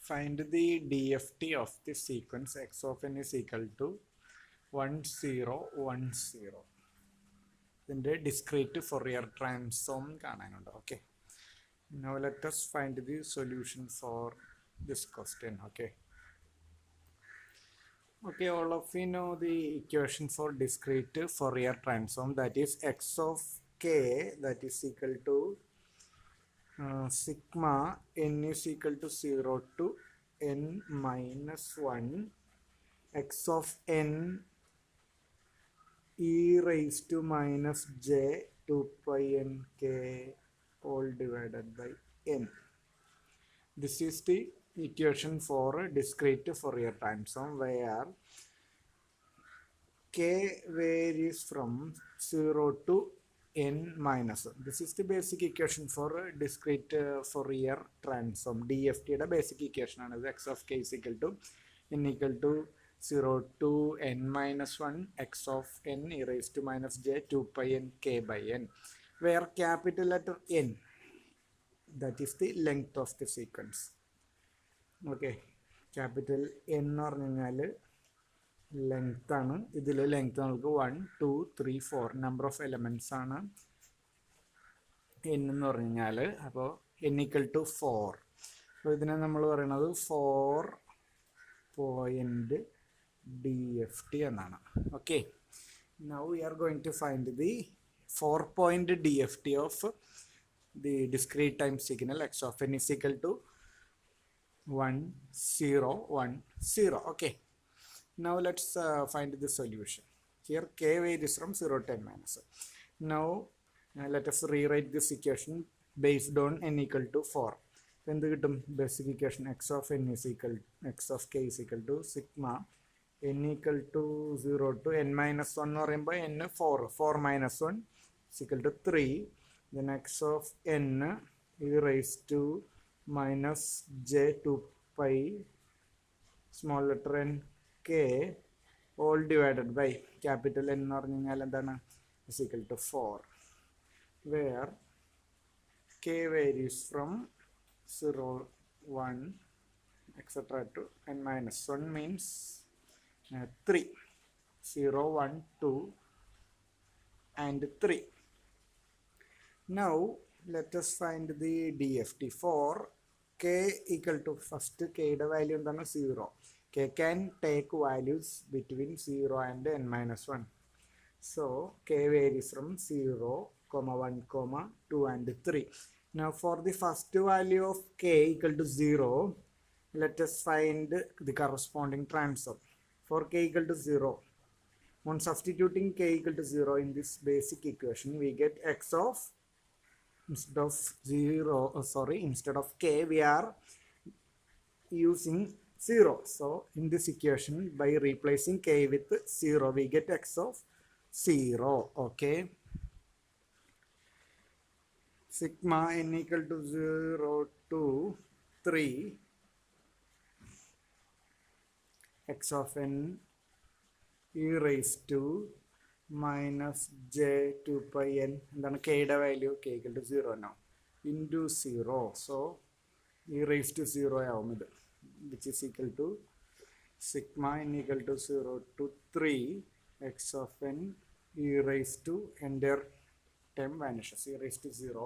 Find the DFT of the sequence x of n is equal to 1 0 1 0. ഇതിൻ്റെ discrete Fourier transform കാണാനുണ്ട്. Okay. Now let us find the solution for this question. Okay. Okay, all of you know the equation for discrete Fourier transform, that is x of k that is equal to sigma n is equal to 0 to n minus 1 x of n e raised to minus j 2 pi n k all divided by n. This is the equation for a discrete Fourier transform where k varies from 0 to n minus 1. This is the basic equation for a discrete Fourier transform. DFT the basic equation is x of k is equal to n equal to 0 to n minus 1 x of n e raised to minus j 2 pi n k by n, where capital letter n, that is the length of the sequence. Okay, capital N എന്ന് പറഞ്ഞു കഴിഞ്ഞാൽ length ആണ്. ഇതിൽ length നമുക്ക് 1 2 3 4 number of elements ആണ് n എന്ന് പറഞ്ഞു കഴിഞ്ഞാൽ. അപ്പോൾ n ഈക്വൽ ടു 4. അപ്പോൾ ഇതിനെ നമ്മൾ പറയുന്നത് 4 DFT എന്നാണ്. Okay, now we are going to find the 4 DFT of the discrete time signal x of n is equal to 1 0 1 0. Okay, now let's find the solution. Here k varies from 0 to n minus 1. Now let us rewrite this equation based on n equal to 4. Then the basic equation x of n is equal x of k is equal to sigma n equal to 0 to n minus 1 എന്ന് പറയുമ്പോൾ n 4 minus 1 is equal to 3. Then x of n e raised to minus j 2 pi small letter n k all divided by capital N എന്ന് പറഞ്ഞു കഴിഞ്ഞാൽ എന്താണ് is equal to 4, where k varies from 0 1 etc to n minus 1 means 3 0 1 2 and 3. Now let us find the DFT for k equal to, first k the value എന്താണ് 0. K can take values between 0 and n minus 1. So k varies from 0 1 2 and 3. Now for the first value of k equal to 0, let us find the corresponding transform. For k equal to 0, on substituting k equal to 0 in this basic equation, we get x of, instead of k we are using 0. So in this equation, by replacing k with 0, we get x of 0. Okay, sigma n equal to 0 to 3 x of n e raised to minus j 2 pi n, എന്താണ് k യുടെ value, k equal to 0 now, into 0. So e raised to 0 ആവും ഇത്, which is equal to sigma n equal to 0 to 3 x of n e raised to, entire term vanishes, e raised to 0.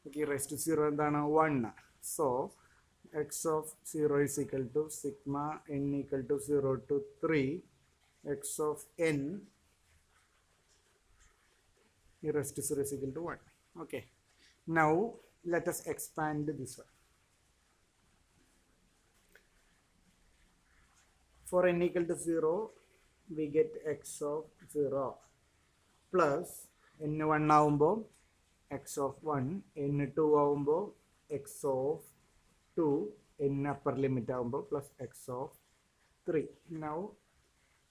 Okay, e raised to 0 എന്താണ് 1. So x of 0 is equal to sigma n equal to 0 to 3 x of n e raised to 0 is equal to 1. Okay, now let us expand this one. For n equal to 0, we get x of 0 plus n 1 ആവുമ്പോൾ x of 1, n 2 ആവുമ്പോൾ x of 2, n upper limit ആവുമ്പോൾ plus x of 3. Now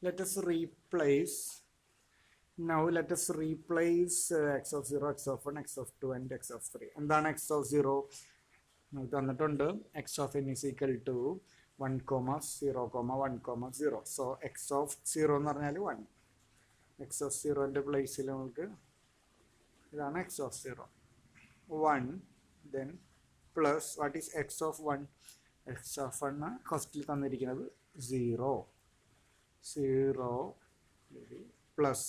let us replace x of 0, x of 1, x of 2 and x of 3. എന്താണ് x of 0? നമുക്ക് തന്നിട്ടുണ്ട് x of n is equal to 1 0 1 0. So x of 0 എന്ന് പറഞ്ഞാൽ 1. x of 0ൻ്റെ പ്ലേസിൽ നമുക്ക് ഇതാണ് x of 0 1, then plus what is x of 1? x of 1 ഫസ്റ്റിൽ തന്നിരിക്കുന്നത് 0 0 plus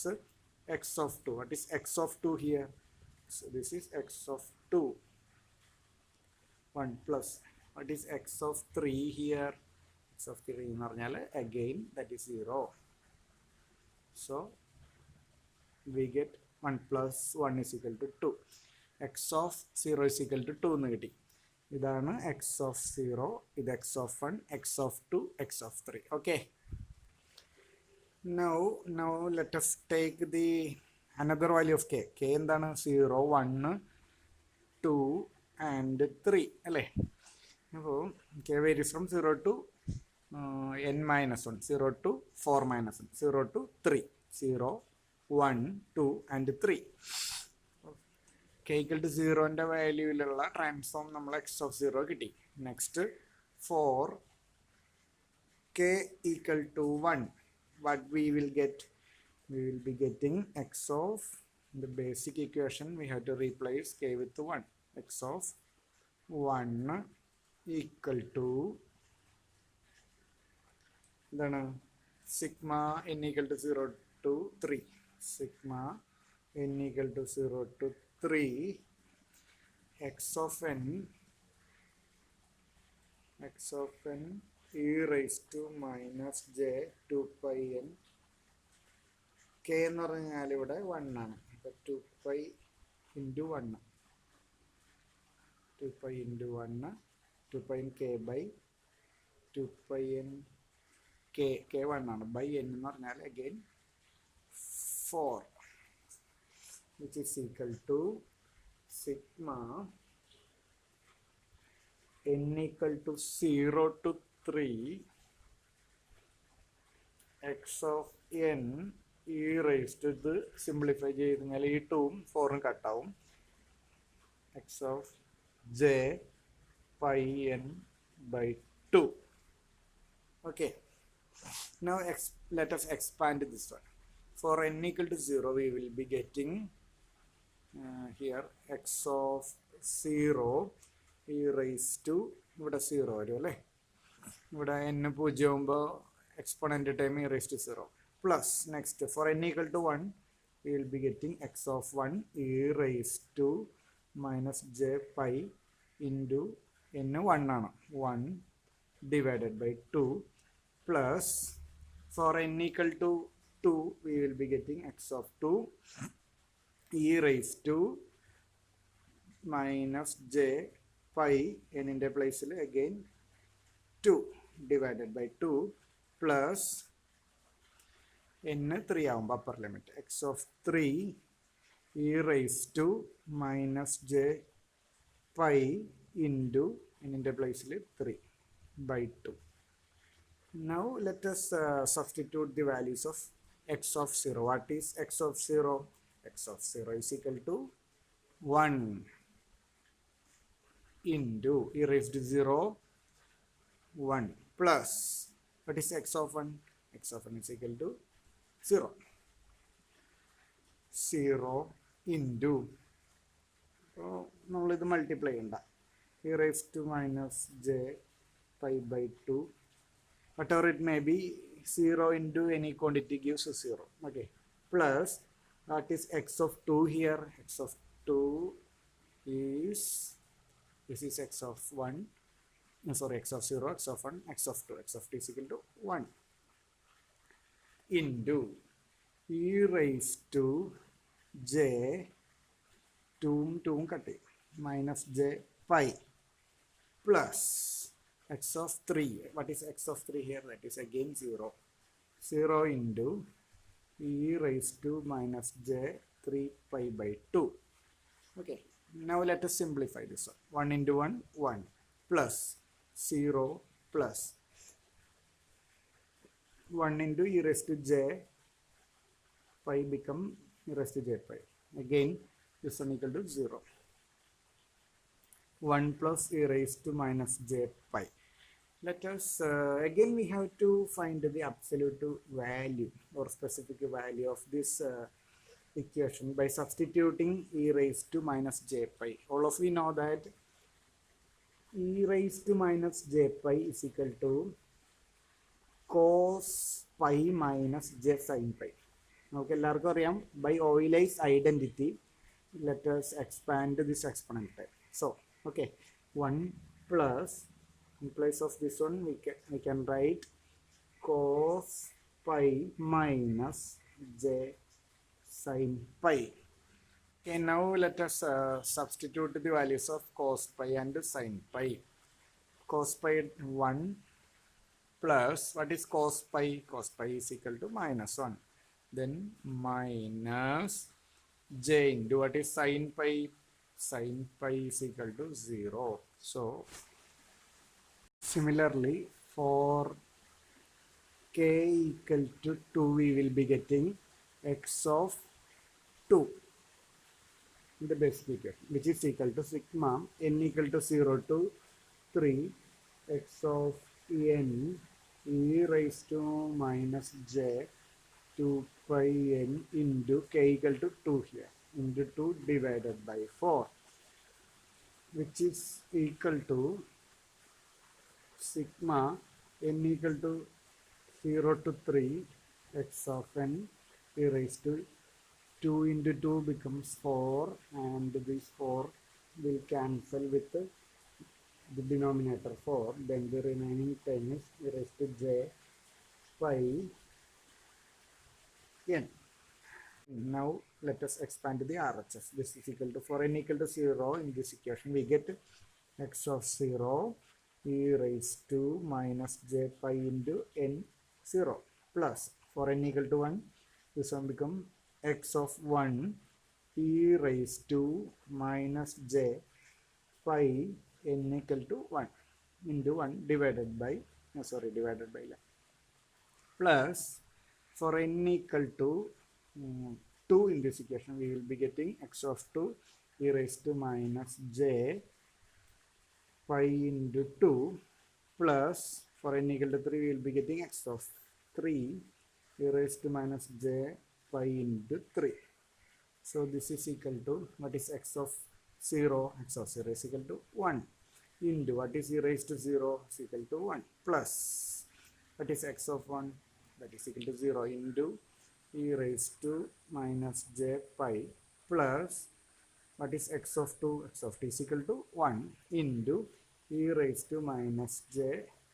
x of 2. What is x of 2 here? So this is x of 2. 1 plus. What is x of 3 here? X of 3 എന്ന് പറഞ്ഞാൽ again that is 0. So we get 1 plus 1 is equal to 2. X of 0 is equal to 2 എന്ന് കിട്ടി. ഇതാണ് x of 0, ഇത് x of 1, x of 2, x of 3. Okay. Now let us take the another value of k. K എന്താണ് 0, 1, 2 and 3 അല്ലേ? അപ്പോൾ k varies from 0 to n minus 1, 0 to 4 minus 1, 0 to 3, 0, 1, 2 and 3. k equal to 0ൻ്റെ വാല്യൂവിലുള്ള transform നമ്മൾ x of 0 കിട്ടി. Next for k equal to 1, what we will get? We will be getting x of the basic equation. We have to replace k with 1. X of 1 equal to then sigma n equal to 0 to 3. Sigma n equal to 0 to 3 x of n e raised to minus j 2 pi n. k എന്ന് പറഞ്ഞാൽ ഇവിടെ 1 ആണ്. അപ്പോൾ 2 pi into 1. 2 pi into 1. 2 pi n k by 2 pi n k 1 ആണ്. by n എന്ന് പറഞ്ഞാൽ again 4, which is equal to sigma n equal to 0 to 3 x of n e raised to ഇത് simplify ചെയ്ത് കഴിഞ്ഞാൽ ഈ 2ഉം 4ഉം കട്ടാവും. x of j pi n by 2. Okay. Now let us expand this one. For n equal to 0, we will be getting here x of 0 e raised to ഇവിടെ 0 വരും അല്ലേ? ഇവിടെ n 0 ആകുമ്പോൾ exponent time e raised to 0 plus next for n equal to 1 we will be getting x of 1 e raised to minus j pi into n 1 ആണ് 1 divided by 2 plus for n equal to 2 we will be getting x of 2 e raised to minus j pi n in the place again 2 divided by 2 plus n 3 ആവുമ്പോൾ upper limit x of 3 e raised to minus j pi into n in the place 3 by 2. Now let us substitute the values of x of 0. What is x of 0? X of 0 is equal to 1 into e raised to 0 1 plus what is x of 1? X of 1 is equal to 0 into നമ്മളിത് multiply ചെയ്യണ്ട e raised to minus j pi by 2 whatever it may be 0 into any quantity gives 0. Okay, plus what is x of 2 here? X of 2 is this is x of 1 sorry x of 0 x of 1 x of 2 x of 2 is equal to 1 into e raised to j 2 cut minus j pi plus x of 3. What is x of 3 here? That is again 0 into e raised to minus j 3 pi by 2. Okay, now let us simplify this one. 1 into 1 1 plus 0 plus 1 into e raised to j pi become e raised to j pi. Again this one equal to 0. 1 plus e raised to minus j pi. Let us again we have to find the absolute value or specific value of this equation by substituting e raised to minus j pi. All of we know that e raised to minus j pi is equal to cos pi minus j sin pi. നമുക്ക് എല്ലാവർക്കും അറിയാം, by Euler's identity, let us expand this exponent type. So, okay, 1 plus, in place of this one, we can write cos pi minus j sin pi. Okay, now let us substitute the values of cos pi and sin pi. Cos pi 1 plus, what is cos pi? Cos pi is equal to minus 1. Then minus j into what is sin pi? Sin pi is equal to 0. So, similarly, for k equal to 2, we will be getting x of 2 in the basic equation, which is equal to sigma n equal to 0 to 3 x of n e raised to minus j 2 pi n into k equal to 2 here, into 2 divided by 4, which is equal to sigma n equal to 0 to 3 x of n e raised to 2 into 2 becomes 4, and this 4 will cancel with the denominator 4. Then the remaining term is e raised to j pi n. Now let us expand the RHS. This is equal to, for n equal to 0 in this equation, we get x of 0 e raised to minus j pi into n 0 plus, for n equal to 1, this one become x of 1 e raised to minus j pi n equal to 1 into 1 divided by, divided by plus, for n equal to 2 in this equation, we will be getting x of 2 e raised to minus j pi into 2 plus, for n equal to 3, we will be getting x of 3 e raised to minus j pi into 3. So this is equal to, what is x of 0? X of 0 is equal to 1 into, what is e raised to 0? Is equal to 1 plus, what is x of 1? That is equal to 0 into e raised to minus j pi plus, what is x of 2? X of 2 is equal to 1 into e raised to minus j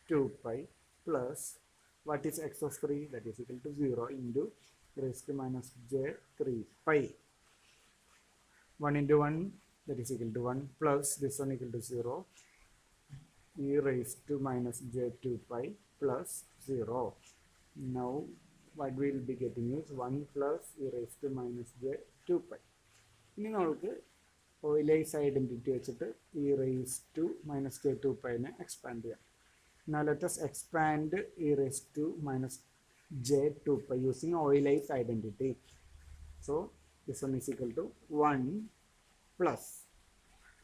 2 pi plus, what is x of 3? That is equal to 0 into e raised to minus j 3 pi. 1 into 1, that is equal to 1 plus, this one equal to 0, e raised to minus j 2 pi plus 0. Now what we will be getting is 1 plus e raised to minus j 2 pi. ഇനി നമുക്ക് Euler's identity വെച്ചിട്ട് e raised to minus j 2 pi നെ expand ചെയ്യാം. Now let us expand e raised to minus j 2 pi using Euler's identity. So this one is equal to 1 plus,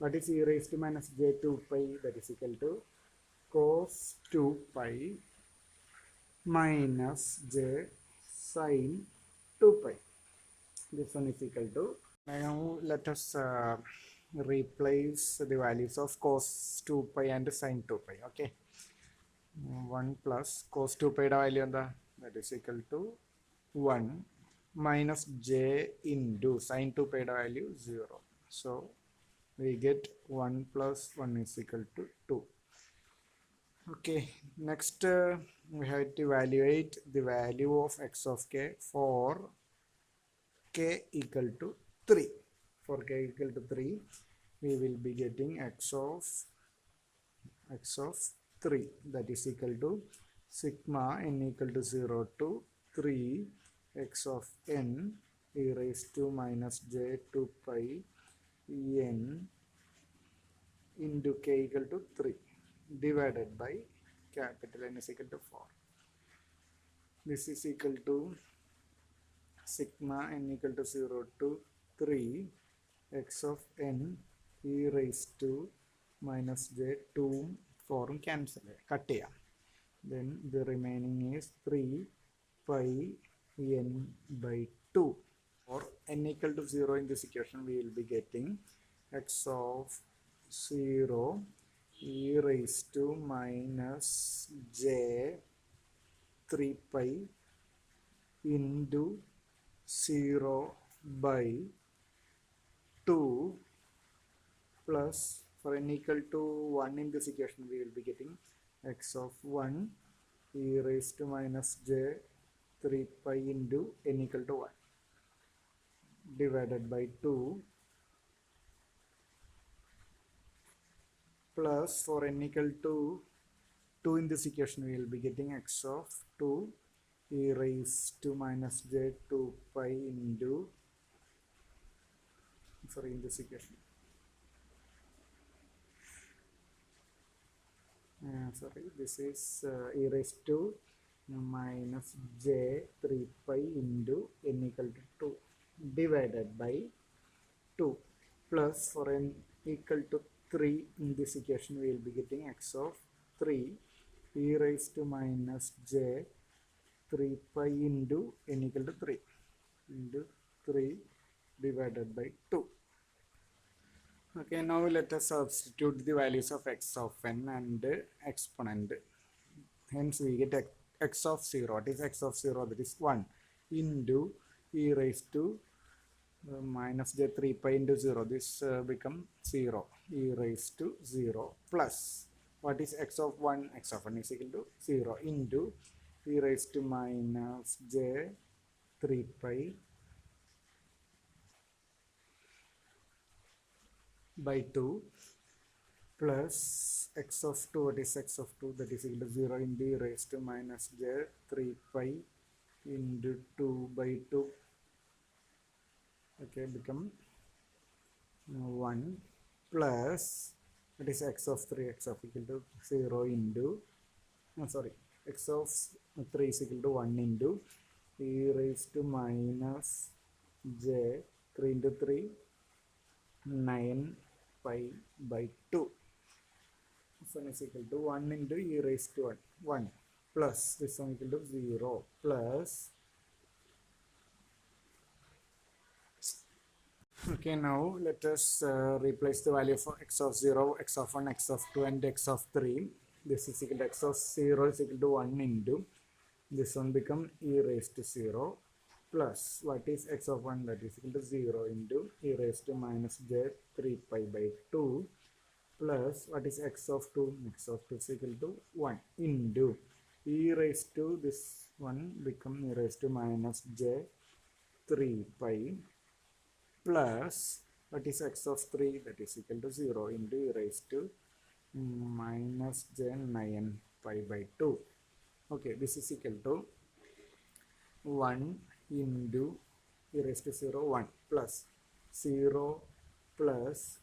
what is e raised to minus j 2 pi? That is equal to cos 2 pi minus j sin 2 pi. This one is equal to, now let us replace the values of cos 2 pi and sin 2 pi. Okay, 1 plus cos 2 pi value and that is equal to 1 minus j into sin 2 pi value 0. So we get 1 plus 1 is equal to 2. Okay, next we have to evaluate the value of x of k for k equal to 3. For k equal to 3, we will be getting x of 3, that is equal to sigma n equal to 0 to 3 x of n e raised to minus j 2 pi n into k equal to 3 divided by capital N is equal to 4. This is equal to sigma n equal to 0 to 3 x of n e raised to minus j 2 4 cancel, cut ചെയ്യാം. Then the remaining is 3 pi n by 2. For n equal to 0 in this equation, we will be getting x of 0 e raised to minus j 3 pi into 0 by 2 plus for n equal to 1 in this equation we will be getting x of 1 e raised to minus j 3 pi into n equal to 1 divided by 2 plus for n equal to 2 in this equation we will be getting x of 2 e raised to minus j 2 pi into sorry in this equation sorry this is e raised to minus j 3 pi into n equal to 2 divided by 2 plus for n equal to 3 in this equation we will be getting x of 3 e raised to minus j 3 pi into n equal to 3 into 3 divided by 2. Okay, now let us substitute the values of x of n and exponent. Hence we get x of 0. What is x of 0? That is 1 into e raised to minus j 3 pi into 0. This become 0. E raised to 0 plus what is x of 1? X of 1 is equal to 0 into e raised to minus j 3 pi by 2 plus x of 2. What is x of 2? That is equal to 0 into e raised to minus j 3 pi into 2 by 2. Okay, become 1 plus that is x of 3, x of equal to 0 into sorry x of 3 is equal to 1 into e raised to minus j 3 into 3 9 pi by 2. This one is equal to 1 into e raised to 1 plus this one equal to 0 plus okay, now let us replace the value for x of 0, x of 1, x of 2 and x of 3. This is equal to x of 0 is equal to 1 into this one become e raised to 0 plus what is x of 1? That is equal to 0 into e raised to minus j 3 pi by 2 plus what is x of 2? X of 2 is equal to 1 into e raised to this one become e raised to minus j 3 pi plus what is x of 3? That is equal to 0 into e raised to minus j 9 pi by 2. Okay, this is equal to 1 into e raised to 0 1 plus 0 plus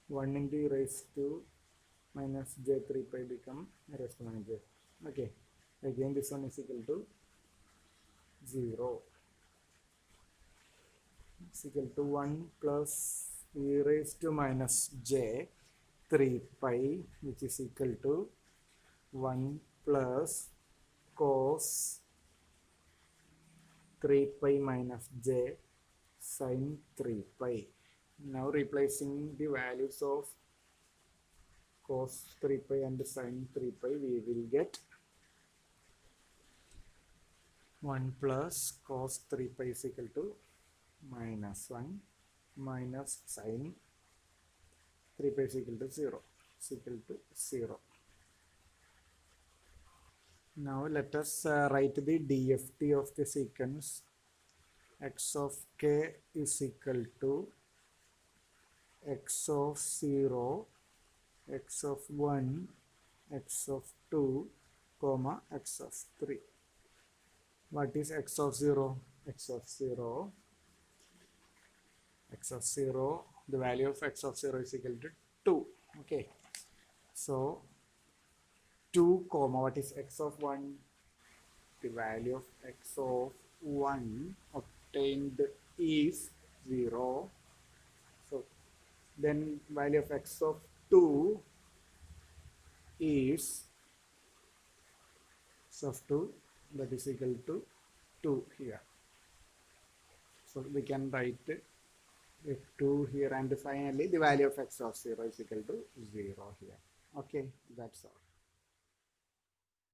1 into e raised to minus j 3 pi become e raised to minus j. Okay, again this one is equal to 0. Is equal to 1 plus e raised to minus j 3 pi which is equal to 1 plus cos 3 pi minus j sin 3 pi. Now replacing the values of cos 3 pi and sin 3 pi we will get 1 plus cos 3 pi is equal to minus 1 minus sin 3 pi is equal to 0 is equal to 0. Now let us write the DFT of the sequence x of k is equal to x of 0, x of 1, x of 2, comma x of 3. What is x of 0? X of 0, x of 0, the value of x of 0 is equal to 2. Okay, so 2 comma what is x of 1? The value of x of 1 obtained is 0. So then value of x of 2 is x of 2 that is equal to 2 here. So we can write if 2 here and finally the value of x of 0 is equal to 0 here. Okay, that's all.